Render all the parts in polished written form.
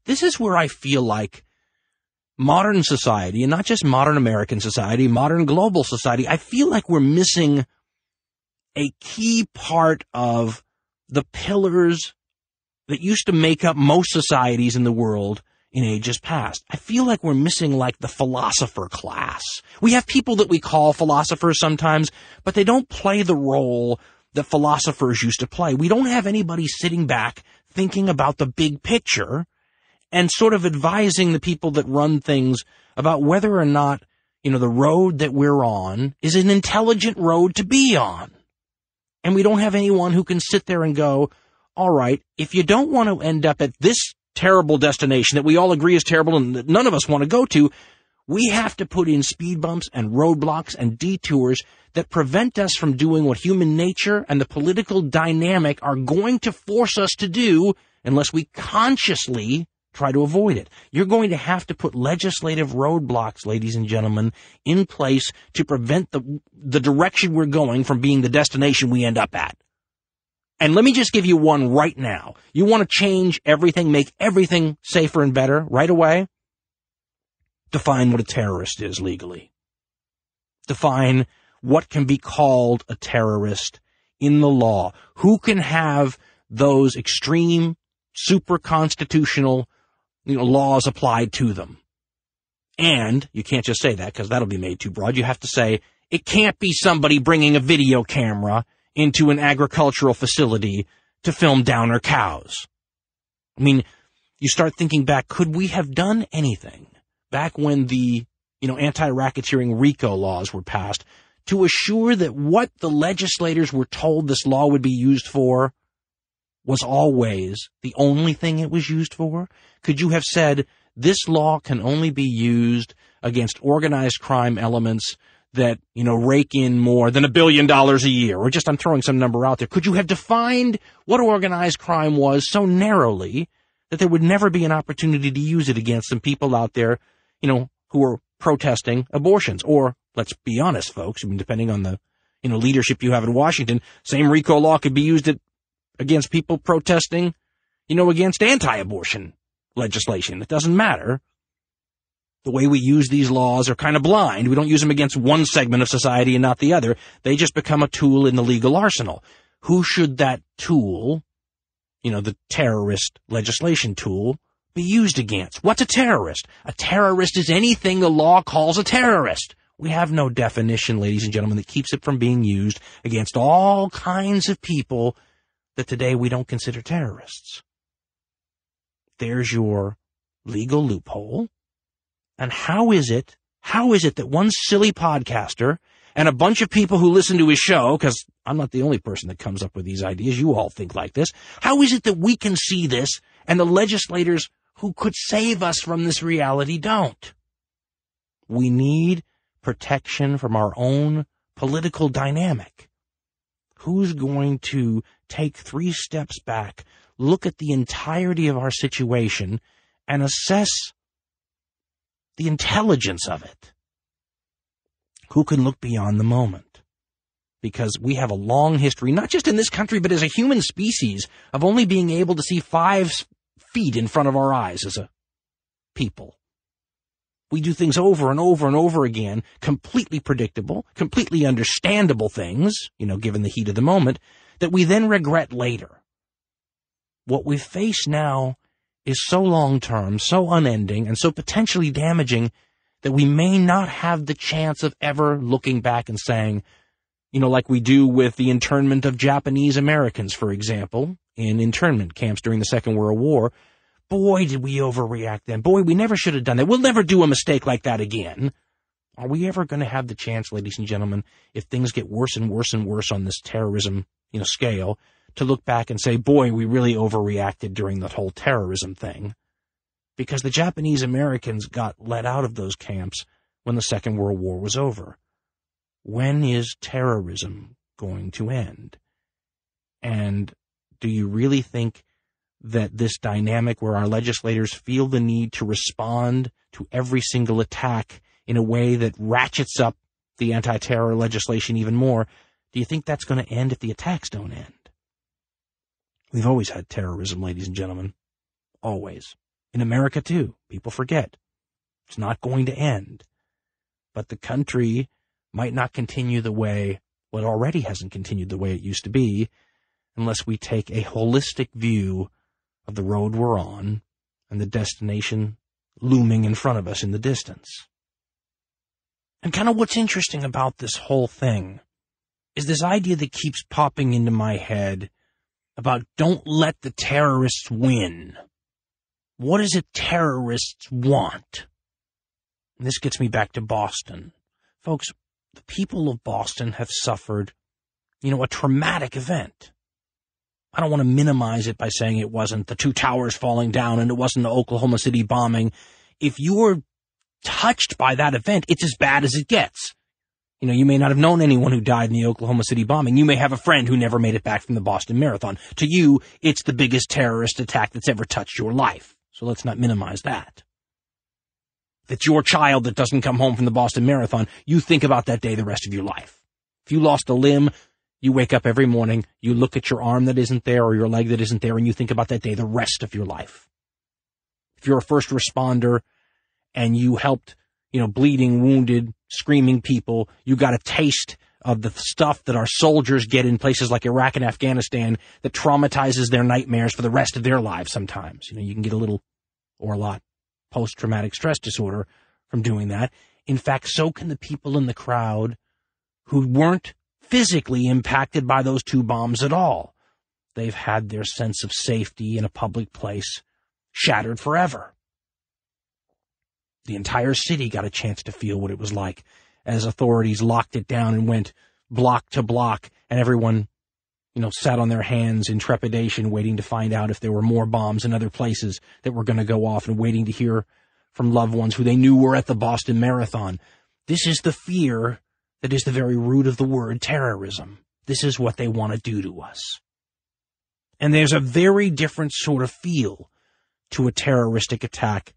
This is where I feel like modern society, and not just modern American society, modern global society, I feel like we're missing a key part of the pillars that used to make up most societies in the world in ages past. I feel like we're missing like the philosopher class. We have people that we call philosophers sometimes, but they don't play the role that philosophers used to play. We don't have anybody sitting back thinking about the big picture and sort of advising the people that run things about whether or not, the road that we're on is an intelligent road to be on. And we don't have anyone who can sit there and go, all right, if you don't want to end up at this terrible destination that we all agree is terrible and that none of us want to go to, we have to put in speed bumps and roadblocks and detours that prevent us from doing what human nature and the political dynamic are going to force us to do unless we consciously try to avoid it. You're going to have to put legislative roadblocks, ladies and gentlemen, in place to prevent the direction we're going from being the destination we end up at. And let me just give you one right now. You want to change everything, make everything safer and better right away? Define what a terrorist is legally. Define what can be called a terrorist in the law. Who can have those extreme, super constitutional laws applied to them? And you can't just say that because that'll be made too broad. You have to say it can't be somebody bringing a video camera into an agricultural facility to film downer cows. I mean, you start thinking back, could we have done anything back when the, anti-racketeering RICO laws were passed to assure that what the legislators were told this law would be used for was always the only thing it was used for? Could you have said, this law can only be used against organized crime elements that, rake in more than $1 billion a year, or just I'm throwing some number out there. Could you have defined what organized crime was so narrowly that there would never be an opportunity to use it against some people out there, who are protesting abortions? Or, let's be honest, folks, depending on the, leadership you have in Washington, same RICO law could be used against people protesting, against anti-abortion legislation. It doesn't matter. The way we use these laws are kind of blind. We don't use them against one segment of society and not the other. They just become a tool in the legal arsenal. Who should that tool, the terrorist legislation tool, be used against? What's a terrorist? A terrorist is anything the law calls a terrorist. We have no definition, ladies and gentlemen, that keeps it from being used against all kinds of people that today we don't consider terrorists. There's your legal loophole. And how is it that one silly podcaster and a bunch of people who listen to his show, because I'm not the only person that comes up with these ideas, you all think like this, how is it that we can see this and the legislators who could save us from this reality don't? We need protection from our own political dynamic. Who's going to take 3 steps back, look at the entirety of our situation, and assess the intelligence of it? Who can look beyond the moment? Because we have a long history, not just in this country, but as a human species, of only being able to see 5 feet in front of our eyes as a people. We do things over and over and over again, completely predictable, completely understandable things, given the heat of the moment, that we then regret later. What we face now is so long-term, so unending, and so potentially damaging that we may not have the chance of ever looking back and saying, like we do with the internment of Japanese Americans, for example, in internment camps during the Second World War. Boy, did we overreact then. Boy, we never should have done that. We'll never do a mistake like that again. Are we ever going to have the chance, ladies and gentlemen, if things get worse and worse and worse on this terrorism, scale, to look back and say, boy, we really overreacted during that whole terrorism thing? Because the Japanese Americans got let out of those camps when the Second World War was over. When is terrorism going to end? And do you really think that this dynamic where our legislators feel the need to respond to every single attack in a way that ratchets up the anti-terror legislation even more, do you think that's going to end if the attacks don't end? We've always had terrorism, ladies and gentlemen. Always. in America too. People forget. It's not going to end. But the country might not continue the way, well, it already hasn't continued the way it used to be, unless we take a holistic view of the road we're on and the destination looming in front of us in the distance. And kind of what's interesting about this whole thing is this idea that keeps popping into my head about don't let the terrorists win. What is it terrorists want? And this gets me back to Boston. Folks, the people of Boston have suffered, a traumatic event. I don't want to minimize it by saying it wasn't the two towers falling down and it wasn't the Oklahoma City bombing. If you were touched by that event, it's as bad as it gets. You may not have known anyone who died in the Oklahoma City bombing. You may have a friend who never made it back from the Boston Marathon. To you, it's the biggest terrorist attack that's ever touched your life. So let's not minimize that. If it's your child that doesn't come home from the Boston Marathon, you think about that day the rest of your life. If you lost a limb, you wake up every morning, you look at your arm that isn't there or your leg that isn't there, and you think about that day the rest of your life. If you're a first responder and you helped, bleeding, wounded, screaming people, you got a taste of the stuff that our soldiers get in places like Iraq and Afghanistan that traumatizes their nightmares for the rest of their lives sometimes. You can get a little or a lot post-traumatic stress disorder from doing that. In fact, so can the people in the crowd who weren't physically impacted by those two bombs at all. They've had their sense of safety in a public place shattered forever. The entire city got a chance to feel what it was like as authorities locked it down and went block to block, and everyone, sat on their hands in trepidation waiting to find out if there were more bombs in other places that were going to go off and waiting to hear from loved ones who they knew were at the Boston Marathon. This is the fear that is the very root of the word terrorism. This is what they want to do to us. And there's a very different sort of feel to a terroristic attack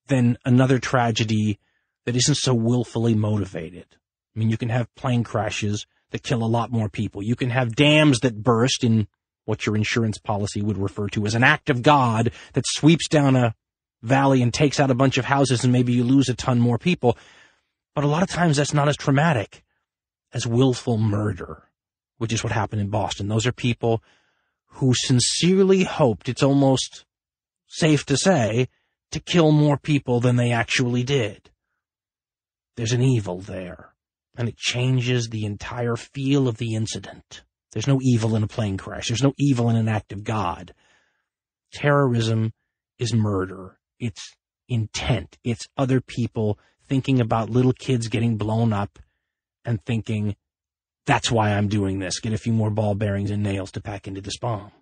than another tragedy that isn't so willfully motivated. I mean, you can have plane crashes that kill a lot more people. You can have dams that burst in what your insurance policy would refer to as an act of God that sweeps down a valley and takes out a bunch of houses and maybe you lose a ton more people. But a lot of times that's not as traumatic as willful murder, which is what happened in Boston. Those are people who sincerely hoped, it's almost safe to say, to kill more people than they actually did. There's an evil there, and it changes the entire feel of the incident. There's no evil in a plane crash. There's no evil in an act of God. Terrorism is murder. It's intent. It's other people thinking about little kids getting blown up and thinking, that's why I'm doing this. Get a few more ball bearings and nails to pack into this bomb.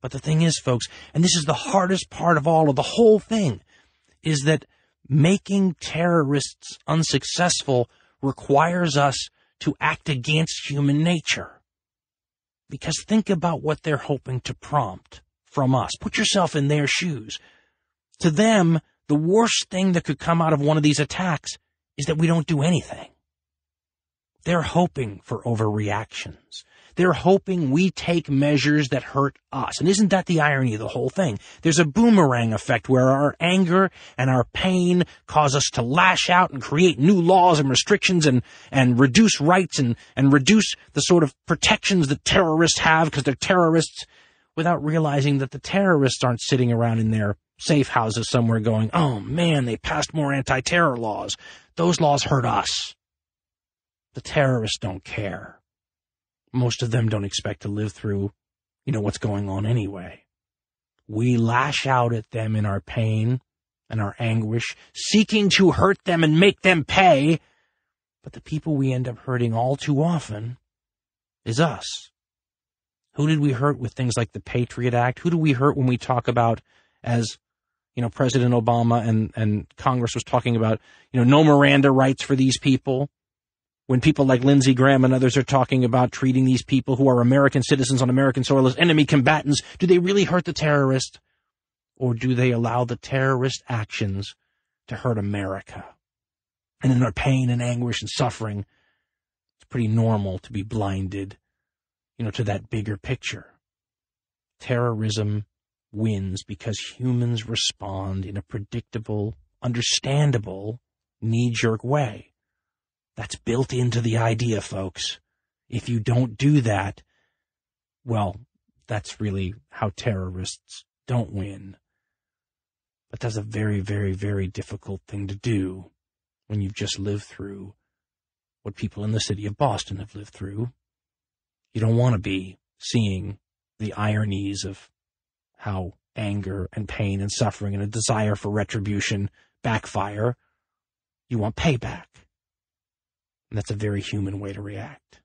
But the thing is, folks, and this is the hardest part of all of the whole thing, is that making terrorists unsuccessful requires us to act against human nature. Because think about what they're hoping to prompt from us. Put yourself in their shoes. To them, the worst thing that could come out of one of these attacks is that we don't do anything. They're hoping for overreactions. They're hoping we take measures that hurt us. And isn't that the irony of the whole thing? There's a boomerang effect where our anger and our pain cause us to lash out and create new laws and restrictions and reduce rights and reduce the sort of protections that terrorists have because they're terrorists, without realizing that the terrorists aren't sitting around in their safe houses somewhere going, oh man, they passed more anti-terror laws. Those laws hurt us. The terrorists don't care. Most of them don't expect to live through, what's going on anyway. We lash out at them in our pain and our anguish, seeking to hurt them and make them pay. But the people we end up hurting all too often is us. Who did we hurt with things like the Patriot Act? Who do we hurt when we talk about, as President Obama and Congress was talking about, no Miranda rights for these people? When people like Lindsey Graham and others are talking about treating these people who are American citizens on American soil as enemy combatants, do they really hurt the terrorist? Or do they allow the terrorist actions to hurt America? And in our pain and anguish and suffering, it's pretty normal to be blinded, to that bigger picture. Terrorism wins because humans respond in a predictable, understandable, knee-jerk way. That's built into the idea, folks. If you don't do that, well, that's really how terrorists don't win. But that's a very, very, very difficult thing to do when you've just lived through what people in the city of Boston have lived through. You don't want to be seeing the ironies of how anger and pain and suffering and a desire for retribution backfire. You want payback. And that's a very human way to react.